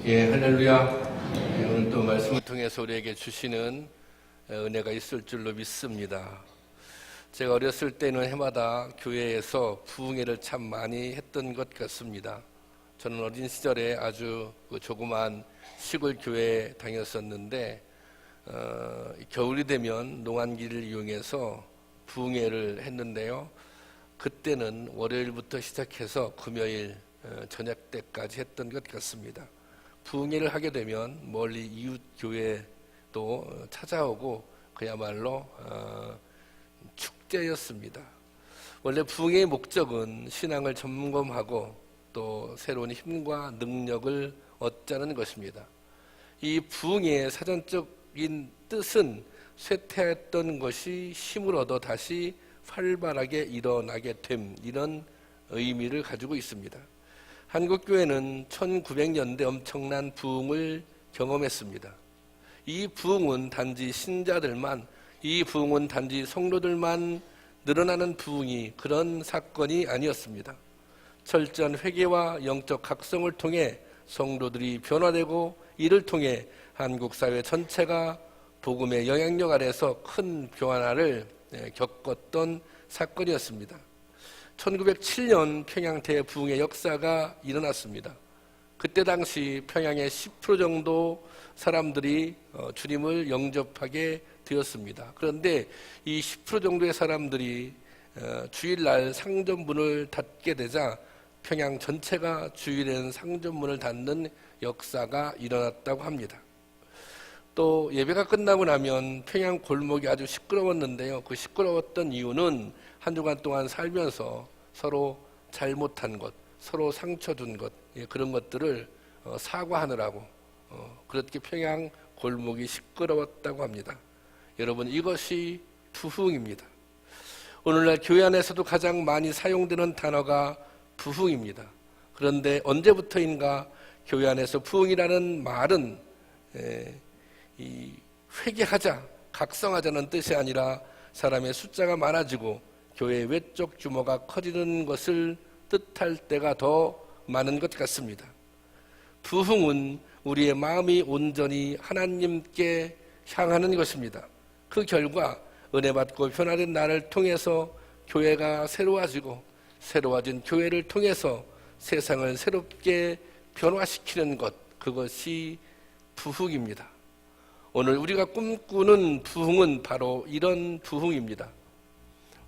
할렐루야. 오늘 또 말씀을 통해서 우리에게 주시는 은혜가 있을 줄로 믿습니다. 제가 어렸을 때는 해마다 교회에서 부흥회를 참 많이 했던 것 같습니다. 저는 어린 시절에 아주 조그만 시골 교회에 다녔었는데 겨울이 되면 농한기를 이용해서 부흥회를 했는데요. 그때는 월요일부터 시작해서 금요일 저녁 때까지 했던 것 같습니다. 부흥회를 하게 되면 멀리 이웃 교회도 찾아오고 그야말로 축제였습니다. 원래 부흥회의 목적은 신앙을 점검하고 또 새로운 힘과 능력을 얻자는 것입니다. 이 부흥회의 사전적인 뜻은 쇠퇴했던 것이 힘을 얻어 다시 활발하게 일어나게 됨, 이런 의미를 가지고 있습니다. 한국교회는 1900년대 엄청난 부흥을 경험했습니다. 이 부흥은 단지 신자들만, 이 부흥은 단지 성도들만 늘어나는 부흥이 그런 사건이 아니었습니다. 철저한 회개와 영적 각성을 통해 성도들이 변화되고 이를 통해 한국 사회 전체가 복음의 영향력 아래서 큰 변화를 겪었던 사건이었습니다. 1907년 평양 대부흥의 역사가 일어났습니다. 그때 당시 평양의 10% 정도 사람들이 주님을 영접하게 되었습니다. 그런데 이 10% 정도의 사람들이 주일날 상점문을 닫게 되자 평양 전체가 주일에는 상점문을 닫는 역사가 일어났다고 합니다. 또 예배가 끝나고 나면 평양 골목이 아주 시끄러웠는데요. 그 시끄러웠던 이유는 한 주간 동안 살면서 서로 잘못한 것, 서로 상처 준 것, 그런 것들을 사과하느라고 그렇게 평양 골목이 시끄러웠다고 합니다. 여러분, 이것이 부흥입니다. 오늘날 교회 안에서도 가장 많이 사용되는 단어가 부흥입니다. 그런데 언제부터인가 교회 안에서 부흥이라는 말은 이 회개하자, 각성하자는 뜻이 아니라 사람의 숫자가 많아지고 교회의 외적 규모가 커지는 것을 뜻할 때가 더 많은 것 같습니다. 부흥은 우리의 마음이 온전히 하나님께 향하는 것입니다. 그 결과 은혜 받고 변화된 나를 통해서 교회가 새로워지고 새로워진 교회를 통해서 세상을 새롭게 변화시키는 것, 그것이 부흥입니다. 오늘 우리가 꿈꾸는 부흥은 바로 이런 부흥입니다.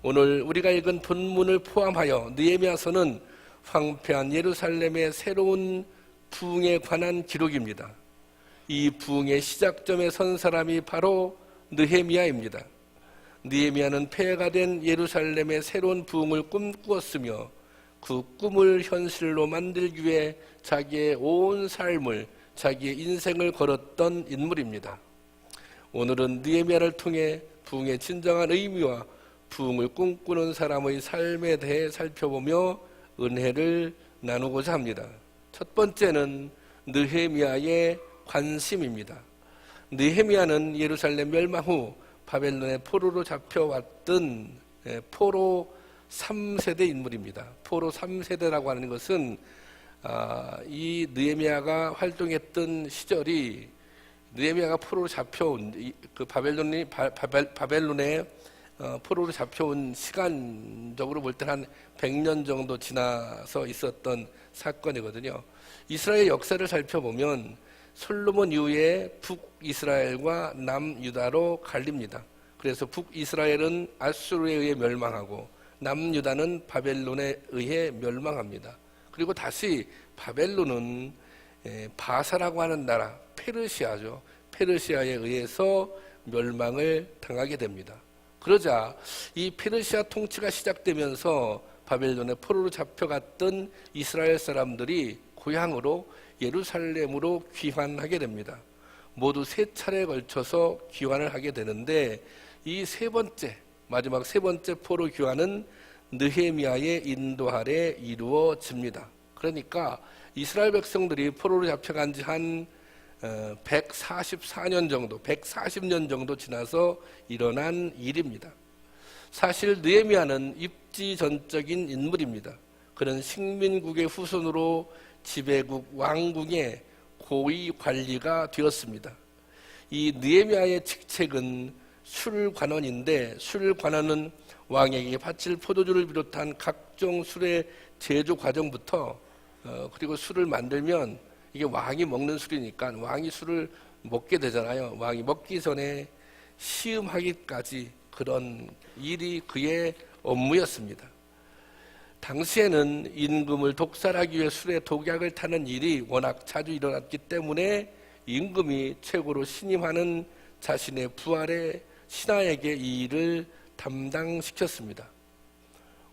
오늘 우리가 읽은 본문을 포함하여 느헤미야서는 황폐한 예루살렘의 새로운 부흥에 관한 기록입니다. 이 부흥의 시작점에 선 사람이 바로 느헤미야입니다. 느헤미야는 폐해가 된 예루살렘의 새로운 부흥을 꿈꾸었으며 그 꿈을 현실로 만들기 위해 자기의 온 삶을, 자기의 인생을 걸었던 인물입니다. 오늘은 느헤미야를 통해 부흥의 진정한 의미와 부흥을 꿈꾸는 사람의 삶에 대해 살펴보며 은혜를 나누고자 합니다. 첫 번째는 느헤미야의 관심입니다. 느헤미야는 예루살렘 멸망 후 바벨론의 포로로 잡혀왔던 포로 3세대 인물입니다. 포로 3세대라고 하는 것은 이 느헤미야가 활동했던 시절이 느헤미야가 포로로 잡혀온 그 바벨론에 포로로 잡혀온 시간적으로 볼 때는 한 100년 정도 지나서 있었던 사건이거든요. 이스라엘 역사를 살펴보면 솔로몬 이후에 북이스라엘과 남유다로 갈립니다. 그래서 북이스라엘은 아수르에 의해 멸망하고 남유다는 바벨론에 의해 멸망합니다. 그리고 다시 바벨론은 바사라고 하는 나라, 페르시아죠. 페르시아에 의해서 멸망을 당하게 됩니다. 그러자 이 페르시아 통치가 시작되면서 바벨론의 포로로 잡혀갔던 이스라엘 사람들이 고향으로 예루살렘으로 귀환하게 됩니다. 모두 3차례에 걸쳐서 귀환을 하게 되는데 이 마지막 세 번째 포로 귀환은 느헤미야의 인도 아래 이루어집니다. 그러니까 이스라엘 백성들이 포로로 잡혀간 지 한 144년 정도, 140년 정도 지나서 일어난 일입니다. 사실 느헤미야는 입지전적인 인물입니다. 그는 식민국의 후손으로 지배국 왕궁에 고위 관리가 되었습니다. 이 느헤미야의 직책은 술관원인데, 술관원은 왕에게 바칠 포도주를 비롯한 각종 술의 제조 과정부터 그리고 술을 만들면 이게 왕이 먹는 술이니까 왕이 술을 먹게 되잖아요. 왕이 먹기 전에 시음하기까지 그런 일이 그의 업무였습니다. 당시에는 임금을 독살하기 위해 술에 독약을 타는 일이 워낙 자주 일어났기 때문에 임금이 최고로 신임하는 자신의 부하의 신하에게 이 일을 담당시켰습니다.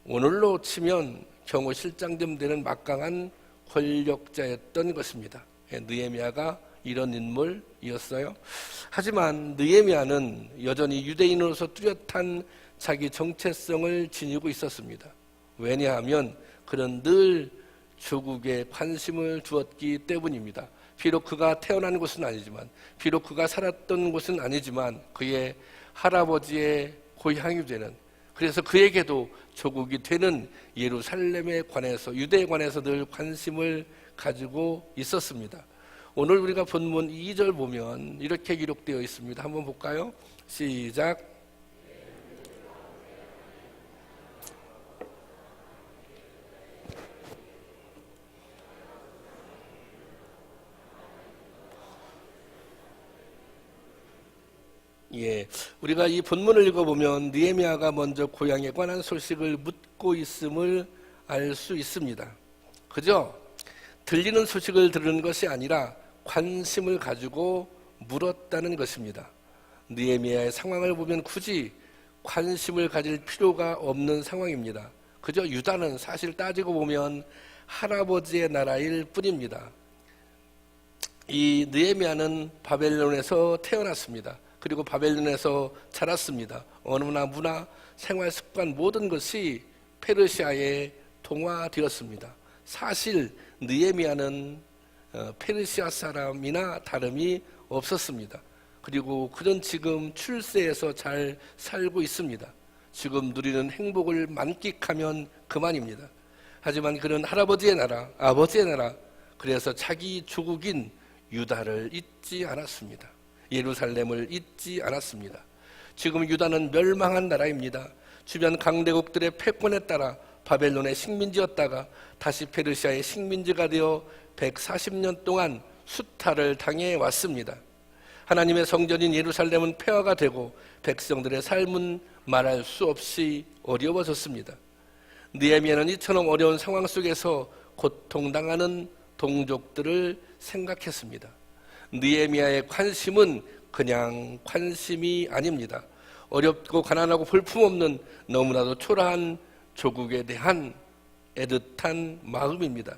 오늘로 치면 경호실장쯤 되는 막강한 권력자였던 것입니다. 느헤미야가 이런 인물이었어요. 하지만 느헤미야는 여전히 유대인으로서 뚜렷한 자기 정체성을 지니고 있었습니다. 왜냐하면 그는 늘 조국에 관심을 두었기 때문입니다. 비록 그가 태어난 곳은 아니지만, 비록 그가 살았던 곳은 아니지만 그의 할아버지의 고향이 되는, 그래서 그에게도 조국이 되는 예루살렘에 관해서, 유대에 관해서 늘 관심을 가지고 있었습니다. 오늘 우리가 본문 2절 보면 이렇게 기록되어 있습니다. 한번 볼까요? 시작. 우리가 이 본문을 읽어보면 느헤미야가 먼저 고향에 관한 소식을 묻고 있음을 알 수 있습니다. 그죠? 들리는 소식을 들은 것이 아니라 관심을 가지고 물었다는 것입니다. 느헤미야의 상황을 보면 굳이 관심을 가질 필요가 없는 상황입니다. 그저 유다는 사실 따지고 보면 할아버지의 나라일 뿐입니다. 이 느헤미야는 바벨론에서 태어났습니다. 그리고 바벨론에서 자랐습니다. 언어나 문화, 생활 습관 모든 것이 페르시아에 동화되었습니다. 사실 느헤미야는 페르시아 사람이나 다름이 없었습니다. 그리고 그는 지금 출세해서 잘 살고 있습니다. 지금 누리는 행복을 만끽하면 그만입니다. 하지만 그는 할아버지의 나라, 아버지의 나라, 그래서 자기 조국인 유다를 잊지 않았습니다. 예루살렘을 잊지 않았습니다. 지금 유다는 멸망한 나라입니다. 주변 강대국들의 패권에 따라 바벨론의 식민지였다가 다시 페르시아의 식민지가 되어 140년 동안 수탈을 당해 왔습니다. 하나님의 성전인 예루살렘은 폐허가 되고 백성들의 삶은 말할 수 없이 어려워졌습니다. 느헤미야는 이처럼 어려운 상황 속에서 고통당하는 동족들을 생각했습니다. 느헤미야의 관심은 그냥 관심이 아닙니다. 어렵고 가난하고 볼품없는 너무나도 초라한 조국에 대한 애틋한 마음입니다.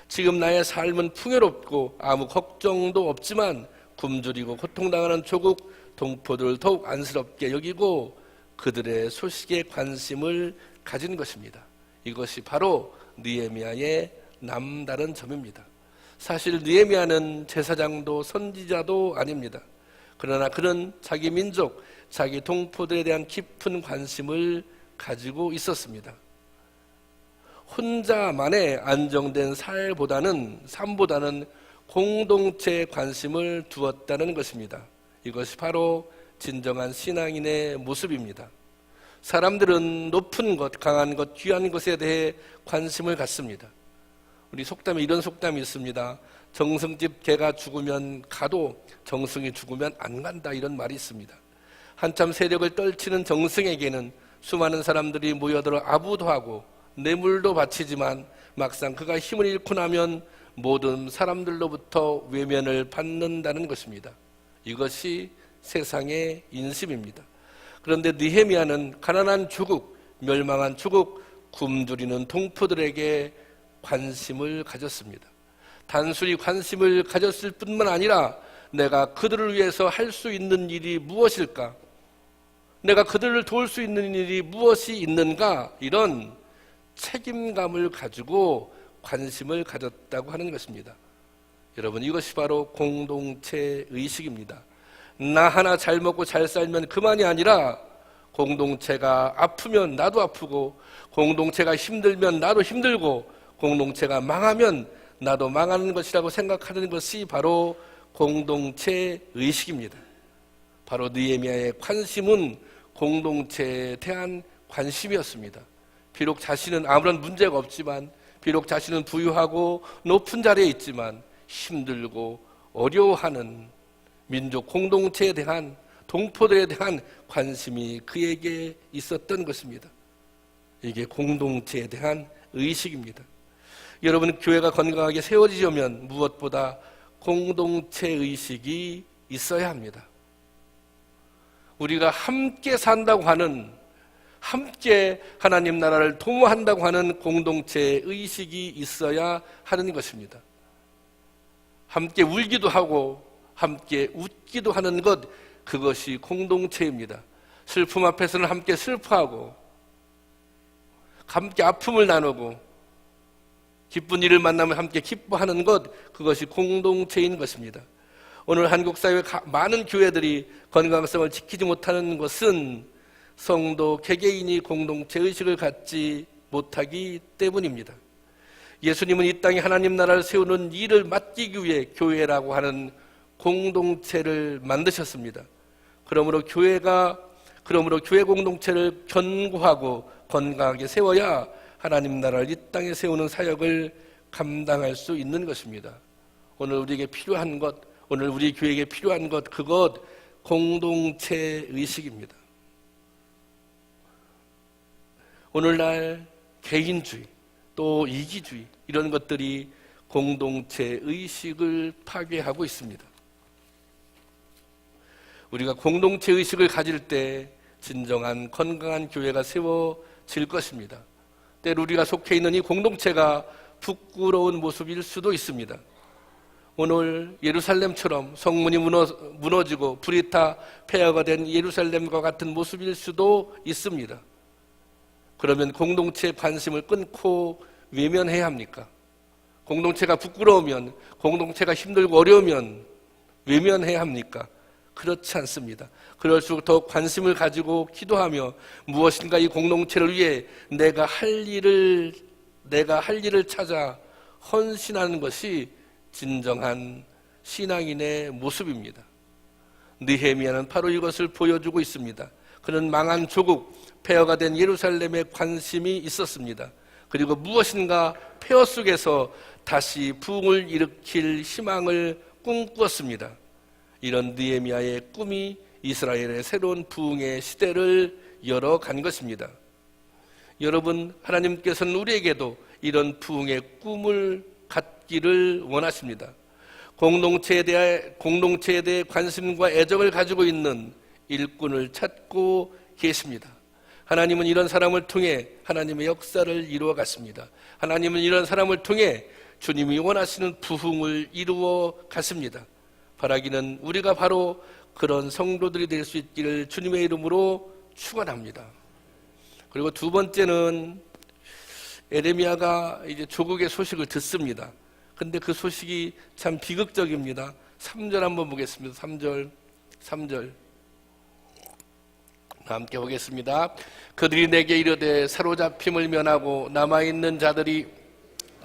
지금 나의 삶은 풍요롭고 아무 걱정도 없지만 굶주리고 고통당하는 조국 동포들을 더욱 안쓰럽게 여기고 그들의 소식에 관심을 가진 것입니다. 이것이 바로 느헤미야의 남다른 점입니다. 사실 느헤미야는 제사장도 선지자도 아닙니다. 그러나 그는 자기 민족, 자기 동포들에 대한 깊은 관심을 가지고 있었습니다. 혼자만의 안정된 삶보다는 공동체에 관심을 두었다는 것입니다. 이것이 바로 진정한 신앙인의 모습입니다. 사람들은 높은 것, 강한 것, 귀한 것에 대해 관심을 갖습니다. 우리 속담에 이런 속담이 있습니다. 정승집 개가 죽으면 가도 정승이 죽으면 안 간다, 이런 말이 있습니다. 한참 세력을 떨치는 정승에게는 수많은 사람들이 모여들어 아부도 하고 뇌물도 바치지만 막상 그가 힘을 잃고 나면 모든 사람들로부터 외면을 받는다는 것입니다. 이것이 세상의 인심입니다. 그런데 느헤미야는 가난한 조국, 멸망한 조국, 굶주리는 동포들에게 관심을 가졌습니다. 단순히 관심을 가졌을 뿐만 아니라 내가 그들을 위해서 할 수 있는 일이 무엇일까? 내가 그들을 도울 수 있는 일이 무엇이 있는가? 이런 책임감을 가지고 관심을 가졌다고 하는 것입니다. 여러분, 이것이 바로 공동체 의식입니다. 나 하나 잘 먹고 잘 살면 그만이 아니라 공동체가 아프면 나도 아프고, 공동체가 힘들면 나도 힘들고, 공동체가 망하면 나도 망하는 것이라고 생각하는 것이 바로 공동체 의식입니다. 바로 느헤미야의 관심은 공동체에 대한 관심이었습니다. 비록 자신은 아무런 문제가 없지만, 비록 자신은 부유하고 높은 자리에 있지만 힘들고 어려워하는 민족 공동체에 대한, 동포들에 대한 관심이 그에게 있었던 것입니다. 이게 공동체에 대한 의식입니다. 여러분, 교회가 건강하게 세워지려면 무엇보다 공동체 의식이 있어야 합니다. 우리가 함께 산다고 하는, 함께 하나님 나라를 도모한다고 하는 공동체 의식이 있어야 하는 것입니다. 함께 울기도 하고 함께 웃기도 하는 것, 그것이 공동체입니다. 슬픔 앞에서는 함께 슬퍼하고 함께 아픔을 나누고 기쁜 일을 만나면 함께 기뻐하는 것, 그것이 공동체인 것입니다. 오늘 한국 사회의 많은 교회들이 건강성을 지키지 못하는 것은 성도 개개인이 공동체 의식을 갖지 못하기 때문입니다. 예수님은 이 땅에 하나님 나라를 세우는 일을 맡기기 위해 교회라고 하는 공동체를 만드셨습니다. 그러므로 교회 공동체를 견고하고 건강하게 세워야 하나님 나라를 이 땅에 세우는 사역을 감당할 수 있는 것입니다. 오늘 우리에게 필요한 것, 오늘 우리 교회에게 필요한 것, 그것 공동체 의식입니다. 오늘날 개인주의, 또 이기주의, 이런 것들이 공동체 의식을 파괴하고 있습니다. 우리가 공동체 의식을 가질 때 진정한 건강한 교회가 세워질 것입니다. 때로 우리가 속해 있는 이 공동체가 부끄러운 모습일 수도 있습니다. 오늘 예루살렘처럼 성문이 무너지고 불이 타 폐허가 된 예루살렘과 같은 모습일 수도 있습니다. 그러면 공동체의 관심을 끊고 외면해야 합니까? 공동체가 부끄러우면, 공동체가 힘들고 어려우면 외면해야 합니까? 그렇지 않습니다. 그럴수록 더 관심을 가지고 기도하며 무엇인가 이 공동체를 위해 내가 할 일을 찾아 헌신하는 것이 진정한 신앙인의 모습입니다. 느헤미야는 바로 이것을 보여주고 있습니다. 그는 망한 조국, 폐허가 된 예루살렘에 관심이 있었습니다. 그리고 무엇인가 폐허 속에서 다시 부흥을 일으킬 희망을 꿈꾸었습니다. 이런 느헤미야의 꿈이 이스라엘의 새로운 부흥의 시대를 열어간 것입니다. 여러분, 하나님께서는 우리에게도 이런 부흥의 꿈을 갖기를 원하십니다. 공동체에 대해 관심과 애정을 가지고 있는 일꾼을 찾고 계십니다. 하나님은 이런 사람을 통해 하나님의 역사를 이루어 갔습니다. 하나님은 이런 사람을 통해 주님이 원하시는 부흥을 이루어 갔습니다. 바라기는 우리가 바로 그런 성도들이 될 수 있기를 주님의 이름으로 축원합니다. 그리고 두 번째는 에레미야가 이제 조국의 소식을 듣습니다. 근데 그 소식이 참 비극적입니다. 3절 한번 보겠습니다. 3절 함께 보겠습니다. 그들이 내게 이르되 사로잡힘을 면하고 남아있는 자들이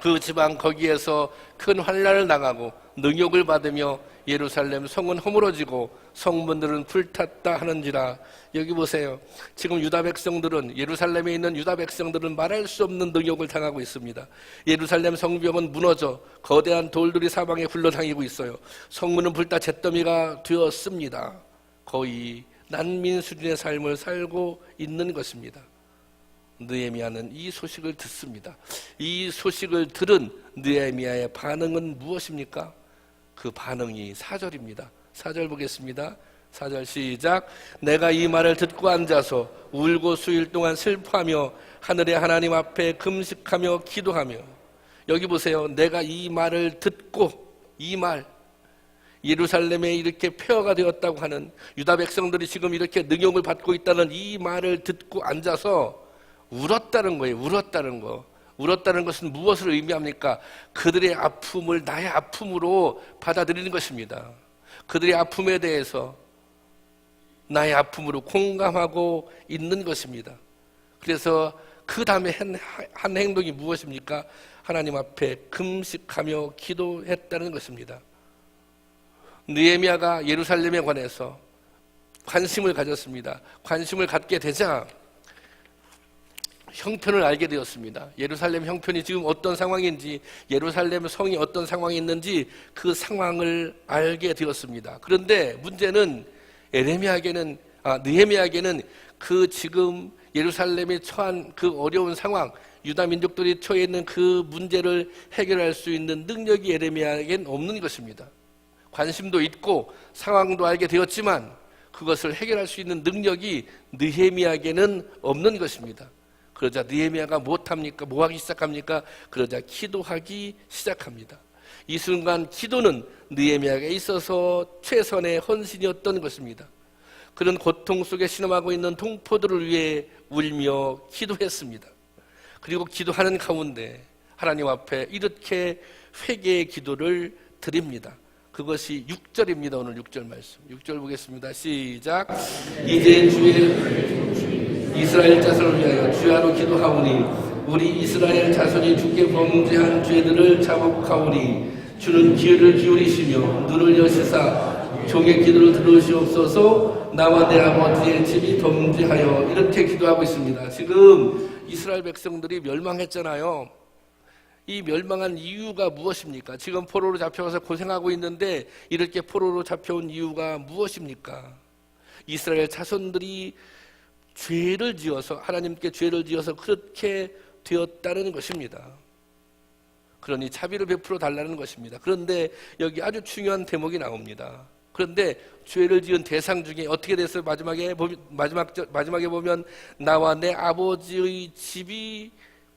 그 지방 거기에서 큰 환난을 당하고 능욕을 받으며 예루살렘 성은 허물어지고 성문들은 불탔다 하는지라. 여기 보세요. 지금 유다 백성들은, 예루살렘에 있는 유다 백성들은 말할 수 없는 능욕을 당하고 있습니다. 예루살렘 성벽은 무너져 거대한 돌들이 사방에 굴러다니고 있어요. 성문은 불타 잿더미가 되었습니다. 거의 난민 수준의 삶을 살고 있는 것입니다. 느헤미야는 이 소식을 듣습니다. 이 소식을 들은 느헤미야의 반응은 무엇입니까? 그 반응이 4절입니다. 4절 보겠습니다. 4절 시작. 내가 이 말을 듣고 앉아서 울고 수일 동안 슬퍼하며 하늘의 하나님 앞에 금식하며 기도하며. 여기 보세요. 내가 이 말을 듣고, 이 말, 예루살렘에 이렇게 폐허가 되었다고 하는, 유다 백성들이 지금 이렇게 능욕을 받고 있다는 이 말을 듣고 앉아서 울었다는 거예요. 울었다는 거. 울었다는 것은 무엇을 의미합니까? 그들의 아픔을 나의 아픔으로 받아들이는 것입니다. 그들의 아픔에 대해서 나의 아픔으로 공감하고 있는 것입니다. 그래서 그 다음에 한 행동이 무엇입니까? 하나님 앞에 금식하며 기도했다는 것입니다. 느헤미야가 예루살렘에 관해서 관심을 가졌습니다. 관심을 갖게 되자 형편을 알게 되었습니다. 예루살렘 형편이 지금 어떤 상황인지, 예루살렘 성이 어떤 상황에 있는지 그 상황을 알게 되었습니다. 그런데 문제는 느헤미야에게는 그 지금 예루살렘에 처한 그 어려운 상황, 유다 민족들이 처해 있는 그 문제를 해결할 수 있는 능력이 예레미야에게는 없는 것입니다. 관심도 있고 상황도 알게 되었지만 그것을 해결할 수 있는 능력이 느헤미야에게는 없는 것입니다. 그러자 느헤미야가 무엇합니까? 뭐하기 시작합니까? 그러자 기도하기 시작합니다. 이 순간 기도는 느헤미야에게 있어서 최선의 헌신이었던 것입니다. 그런 고통 속에 신음하고 있는 동포들을 위해 울며 기도했습니다. 그리고 기도하는 가운데 하나님 앞에 이렇게 회개의 기도를 드립니다. 그것이 6절입니다. 오늘 6절 말씀. 6절 보겠습니다. 시작. 이제 주의 이스라엘 자손을 위하여 주야로 기도하오니 우리 이스라엘 자손이 주께 범죄한 죄들을 자복하오니 주는 귀를 기울이시며 눈을 여시사 종의 기도를 들으시옵소서. 나와 내 아버지의 집이 범죄하여 이렇게 기도하고 있습니다. 지금 이스라엘 백성들이 멸망했잖아요. 이 멸망한 이유가 무엇입니까? 지금 포로로 잡혀가서 고생하고 있는데 이렇게 포로로 잡혀온 이유가 무엇입니까? 이스라엘 자손들이 죄를 지어서, 하나님께 죄를 지어서 그렇게 되었다는 것입니다. 그러니 자비를 베풀어 달라는 것입니다. 그런데 여기 아주 중요한 대목이 나옵니다. 그런데 죄를 지은 대상 중에 어떻게 됐어요? 마지막에 보면 나와 내 아버지의 집이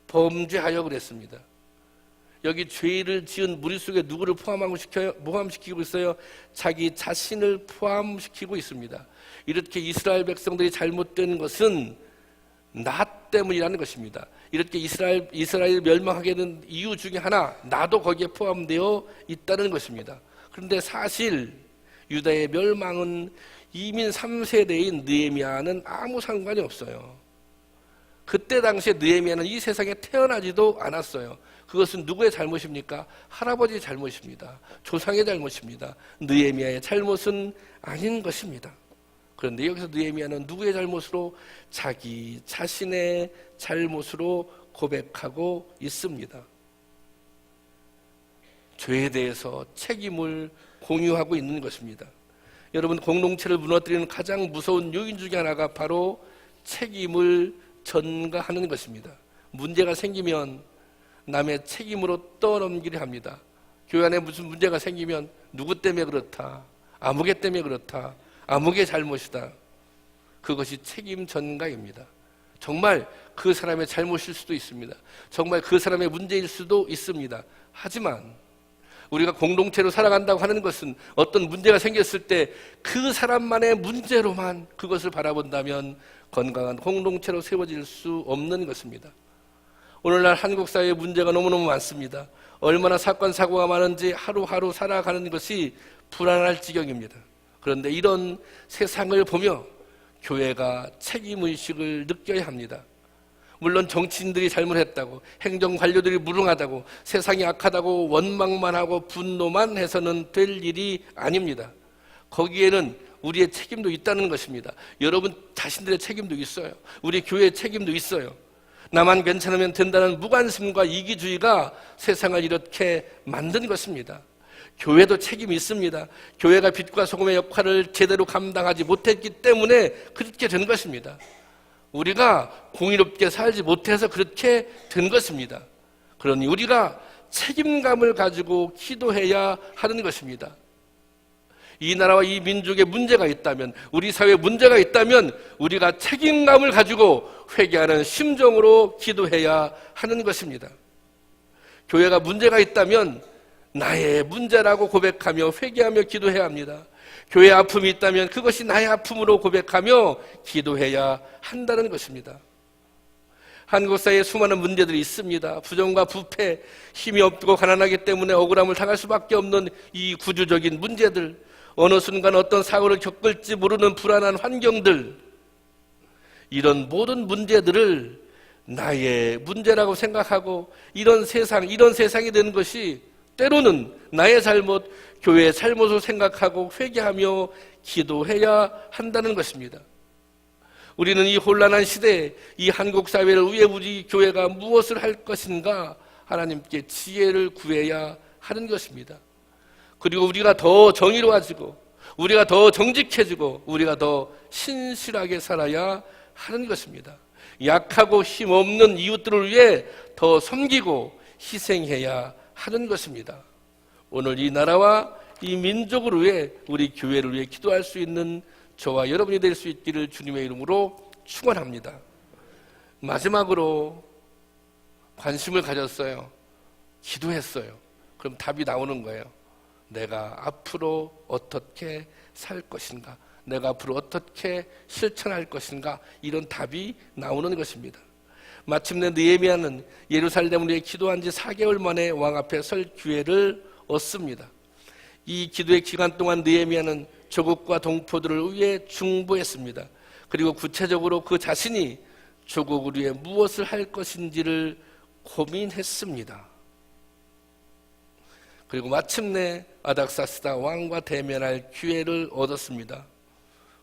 범죄하여 그랬습니다. 여기 죄를 지은 무리 속에 누구를 포함시키고 있어요? 자기 자신을 포함시키고 있습니다. 이렇게 이스라엘 백성들이 잘못된 것은 나 때문이라는 것입니다. 이렇게 이스라엘 멸망하게 된 이유 중에 하나, 나도 거기에 포함되어 있다는 것입니다. 그런데 사실 유다의 멸망은 이민 3세대인 느헤미야는 아무 상관이 없어요. 그때 당시에 느헤미야는 이 세상에 태어나지도 않았어요. 그것은 누구의 잘못입니까? 할아버지의 잘못입니다. 조상의 잘못입니다. 느헤미야의 잘못은 아닌 것입니다. 그런데 여기서 느헤미야는 누구의 잘못으로? 자기 자신의 잘못으로 고백하고 있습니다. 죄에 대해서 책임을 공유하고 있는 것입니다. 여러분, 공동체를 무너뜨리는 가장 무서운 요인 중에 하나가 바로 책임을 전가하는 것입니다. 문제가 생기면 남의 책임으로 떠넘기려 합니다. 교회 안에 무슨 문제가 생기면 누구 때문에 그렇다, 아무개 때문에 그렇다, 아무개 잘못이다. 그것이 책임 전가입니다. 정말 그 사람의 잘못일 수도 있습니다. 정말 그 사람의 문제일 수도 있습니다. 하지만 우리가 공동체로 살아간다고 하는 것은 어떤 문제가 생겼을 때 그 사람만의 문제로만 그것을 바라본다면 건강한 공동체로 세워질 수 없는 것입니다. 오늘날 한국 사회의 문제가 너무너무 많습니다. 얼마나 사건 사고가 많은지 하루하루 살아가는 것이 불안할 지경입니다. 그런데 이런 세상을 보며 교회가 책임의식을 느껴야 합니다. 물론 정치인들이 잘못했다고, 행정관료들이 무능하다고, 세상이 악하다고 원망만 하고 분노만 해서는 될 일이 아닙니다. 거기에는 우리의 책임도 있다는 것입니다. 여러분 자신들의 책임도 있어요. 우리 교회의 책임도 있어요. 나만 괜찮으면 된다는 무관심과 이기주의가 세상을 이렇게 만든 것입니다. 교회도 책임이 있습니다. 교회가 빛과 소금의 역할을 제대로 감당하지 못했기 때문에 그렇게 된 것입니다. 우리가 공의롭게 살지 못해서 그렇게 된 것입니다. 그러니 우리가 책임감을 가지고 기도해야 하는 것입니다. 이 나라와 이 민족에 문제가 있다면, 우리 사회에 문제가 있다면 우리가 책임감을 가지고 회개하는 심정으로 기도해야 하는 것입니다. 교회가 문제가 있다면 나의 문제라고 고백하며 회개하며 기도해야 합니다. 교회에 아픔이 있다면 그것이 나의 아픔으로 고백하며 기도해야 한다는 것입니다. 한국 사회에 수많은 문제들이 있습니다. 부정과 부패, 힘이 없고 가난하기 때문에 억울함을 당할 수밖에 없는 이 구조적인 문제들, 어느 순간 어떤 사고를 겪을지 모르는 불안한 환경들, 이런 모든 문제들을 나의 문제라고 생각하고 이런 세상이 되는 것이 때로는 나의 잘못, 교회의 잘못을 생각하고 회개하며 기도해야 한다는 것입니다. 우리는 이 혼란한 시대에 이 한국 사회를 위해 우리 교회가 무엇을 할 것인가 하나님께 지혜를 구해야 하는 것입니다. 그리고 우리가 더 정의로워지고 우리가 더 정직해지고 우리가 더 신실하게 살아야 하는 것입니다. 약하고 힘없는 이웃들을 위해 더 섬기고 희생해야 하는 것입니다. 오늘 이 나라와 이 민족을 위해 우리 교회를 위해 기도할 수 있는 저와 여러분이 될 수 있기를 주님의 이름으로 축원합니다. 마지막으로 관심을 가졌어요. 기도했어요. 그럼 답이 나오는 거예요. 내가 앞으로 어떻게 살 것인가? 내가 앞으로 어떻게 실천할 것인가? 이런 답이 나오는 것입니다. 마침내 느헤미야는 예루살렘을 위해 기도한 지 4개월 만에 왕 앞에 설 기회를 얻습니다. 이 기도의 기간 동안 느헤미야는 조국과 동포들을 위해 중보했습니다. 그리고 구체적으로 그 자신이 조국을 위해 무엇을 할 것인지를 고민했습니다. 그리고 마침내 아닥사스다 왕과 대면할 기회를 얻었습니다.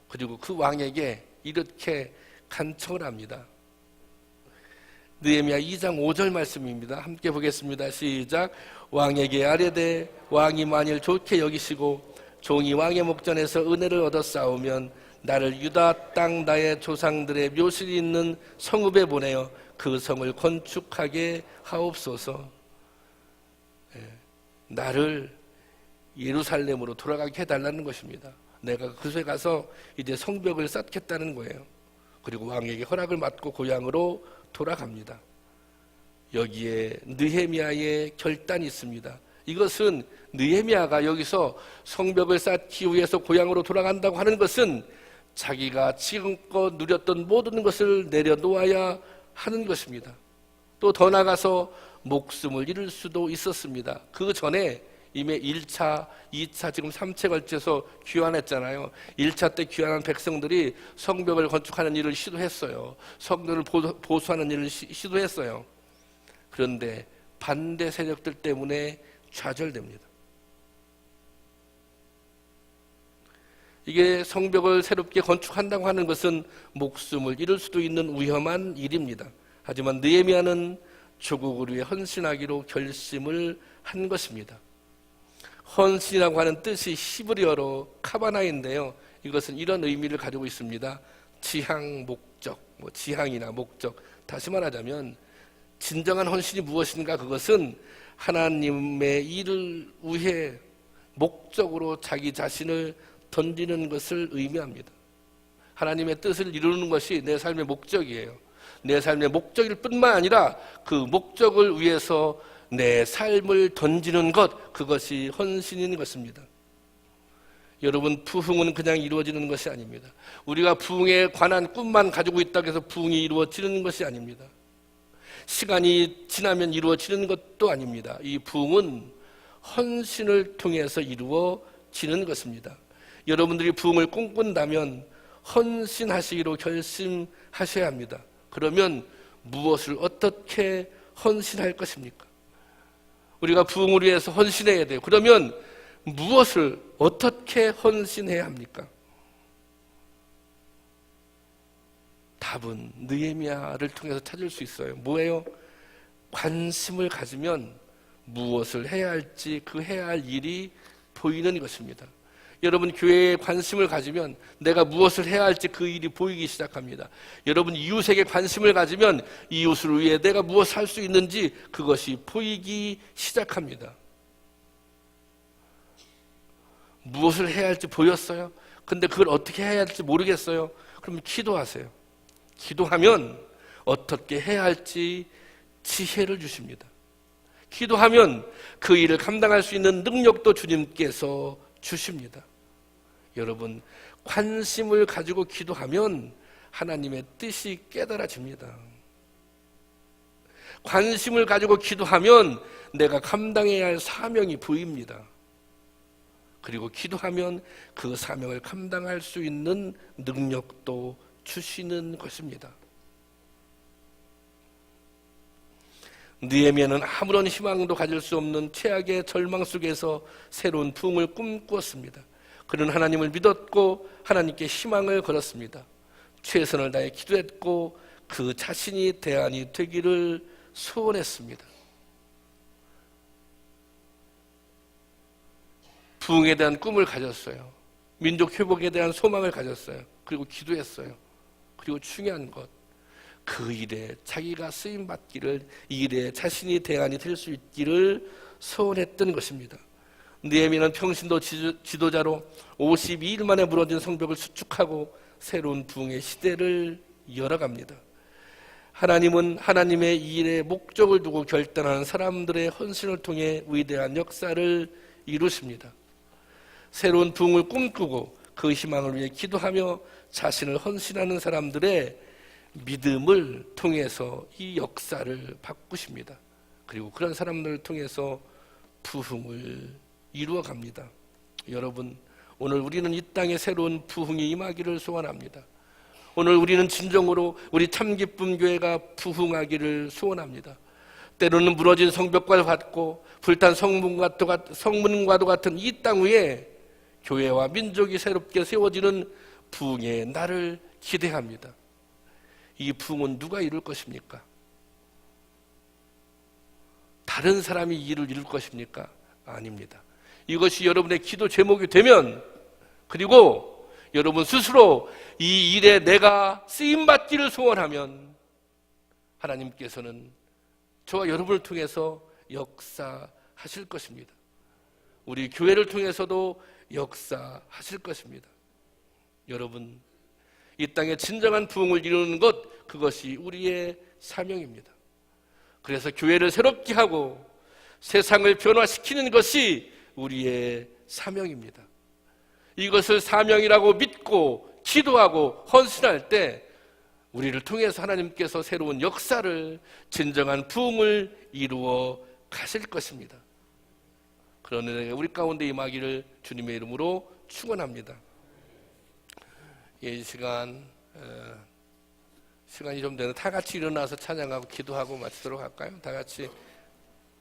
그리고 그 왕에게 이렇게 간청을 합니다. 느헤미야 2장 5절 말씀입니다. 함께 보겠습니다. 시작. 왕에게 아뢰되 왕이 만일 좋게 여기시고 종이 왕의 목전에서 은혜를 얻어 싸우면 나를 유다 땅 나의 조상들의 묘실이 있는 성읍에 보내어 그 성을 건축하게 하옵소서. 나를 예루살렘으로 돌아가게 해달라는 것입니다. 내가 그곳에 가서 이제 성벽을 쌓겠다는 거예요. 그리고 왕에게 허락을 받고 고향으로 돌아갑니다. 여기에 느헤미야의 결단이 있습니다. 이것은 느헤미야가 여기서 성벽을 쌓기 위해서 고향으로 돌아간다고 하는 것은 자기가 지금껏 누렸던 모든 것을 내려놓아야 하는 것입니다. 또 더 나아가서 목숨을 잃을 수도 있었습니다. 그 전에 이미 1차, 2차, 지금 3차에 걸쳐서 귀환했잖아요. 1차 때 귀환한 백성들이 성벽을 건축하는 일을 시도했어요. 성벽을 보수하는 일을 시도했어요. 그런데 반대 세력들 때문에 좌절됩니다. 이게 성벽을 새롭게 건축한다고 하는 것은 목숨을 잃을 수도 있는 위험한 일입니다. 하지만 느헤미야는 조국을 위해 헌신하기로 결심을 한 것입니다. 헌신이라고 하는 뜻이 히브리어로 카바나인데요. 이것은 이런 의미를 가지고 있습니다. 지향, 목적, 지향이나 목적. 다시 말하자면 진정한 헌신이 무엇인가? 그것은 하나님의 일을 위해 목적으로 자기 자신을 던지는 것을 의미합니다. 하나님의 뜻을 이루는 것이 내 삶의 목적이에요. 내 삶의 목적일 뿐만 아니라 그 목적을 위해서 내 삶을 던지는 것, 그것이 헌신인 것입니다. 여러분, 부흥은 그냥 이루어지는 것이 아닙니다. 우리가 부흥에 관한 꿈만 가지고 있다고 해서 부흥이 이루어지는 것이 아닙니다. 시간이 지나면 이루어지는 것도 아닙니다. 이 부흥은 헌신을 통해서 이루어지는 것입니다. 여러분들이 부흥을 꿈꾼다면 헌신하시기로 결심하셔야 합니다. 그러면 무엇을 어떻게 헌신할 것입니까? 우리가 부흥을 위해서 헌신해야 돼요. 그러면 무엇을 어떻게 헌신해야 합니까? 답은 느헤미야를 통해서 찾을 수 있어요. 뭐예요? 관심을 가지면 무엇을 해야 할지 그 해야 할 일이 보이는 것입니다. 여러분, 교회에 관심을 가지면 내가 무엇을 해야 할지 그 일이 보이기 시작합니다. 여러분, 이웃에게 관심을 가지면 이웃을 위해 내가 무엇을 할 수 있는지 그것이 보이기 시작합니다. 무엇을 해야 할지 보였어요? 근데 그걸 어떻게 해야 할지 모르겠어요? 그럼 기도하세요. 기도하면 어떻게 해야 할지 지혜를 주십니다. 기도하면 그 일을 감당할 수 있는 능력도 주님께서 주십니다. 여러분, 관심을 가지고 기도하면 하나님의 뜻이 깨달아집니다. 관심을 가지고 기도하면 내가 감당해야 할 사명이 보입니다. 그리고 기도하면 그 사명을 감당할 수 있는 능력도 주시는 것입니다. 느헤미야는 아무런 희망도 가질 수 없는 최악의 절망 속에서 새로운 부흥을 꿈꾸었습니다. 그는 하나님을 믿었고 하나님께 희망을 걸었습니다. 최선을 다해 기도했고 그 자신이 대안이 되기를 소원했습니다. 부흥에 대한 꿈을 가졌어요. 민족 회복에 대한 소망을 가졌어요. 그리고 기도했어요. 그리고 중요한 것, 그 일에 자기가 쓰임받기를, 이 일에 자신이 대안이 될 수 있기를 소원했던 것입니다. 느헤미야는 평신도 지도자로 52일 만에 무너진 성벽을 수축하고 새로운 부흥의 시대를 열어갑니다. 하나님은 하나님의 이 일에 목적을 두고 결단하는 사람들의 헌신을 통해 위대한 역사를 이루십니다. 새로운 부흥을 꿈꾸고 그 희망을 위해 기도하며 자신을 헌신하는 사람들의 믿음을 통해서 이 역사를 바꾸십니다. 그리고 그런 사람들을 통해서 부흥을 이루어갑니다. 여러분, 오늘 우리는 이 땅에 새로운 부흥이 임하기를 소원합니다. 오늘 우리는 진정으로 우리 참기쁨 교회가 부흥하기를 소원합니다. 때로는 무너진 성벽과도 같고 불탄 성문과도 같은 이 땅 위에 교회와 민족이 새롭게 세워지는 부흥의 날을 기대합니다. 이 부흥은 누가 이룰 것입니까? 다른 사람이 이를 이룰 것입니까? 아닙니다. 이것이 여러분의 기도 제목이 되면, 그리고 여러분 스스로 이 일에 내가 쓰임받기를 소원하면 하나님께서는 저와 여러분을 통해서 역사하실 것입니다. 우리 교회를 통해서도 역사하실 것입니다. 여러분, 이 땅에 진정한 부흥을 이루는 것, 그것이 우리의 사명입니다. 그래서 교회를 새롭게 하고 세상을 변화시키는 것이 우리의 사명입니다. 이것을 사명이라고 믿고 기도하고 헌신할 때 우리를 통해서 하나님께서 새로운 역사를, 진정한 부흥을 이루어 가실 것입니다. 그런 은혜가 우리 가운데 임하기를 주님의 이름으로 축원합니다. 이 시간이 좀 되는 다 같이 일어나서 찬양하고 기도하고 마치도록 할까요? 다 같이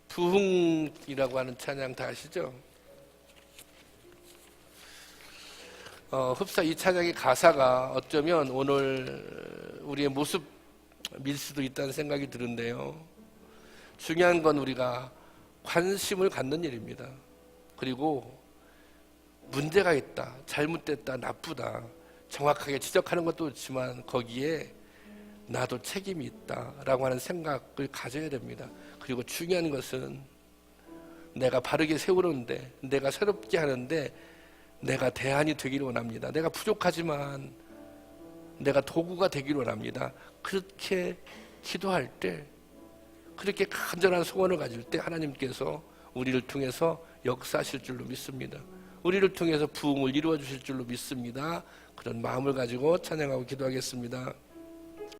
부흥이라고 하는 찬양 다 아시죠? 흡사 이 찬양의 가사가 어쩌면 오늘 우리의 모습일 수도 있다는 생각이 드는데요. 중요한 건 우리가 관심을 갖는 일입니다. 그리고 문제가 있다, 잘못됐다, 나쁘다 정확하게 지적하는 것도 좋지만 거기에 나도 책임이 있다라고 하는 생각을 가져야 됩니다. 그리고 중요한 것은 내가 바르게 세우는데, 내가 새롭게 하는데 내가 대안이 되기를 원합니다. 내가 부족하지만 내가 도구가 되기를 원합니다. 그렇게 기도할 때, 그렇게 간절한 소원을 가질 때 하나님께서 우리를 통해서 역사하실 줄로 믿습니다. 우리를 통해서 부흥을 이루어 주실 줄로 믿습니다. 그런 마음을 가지고 찬양하고 기도하겠습니다.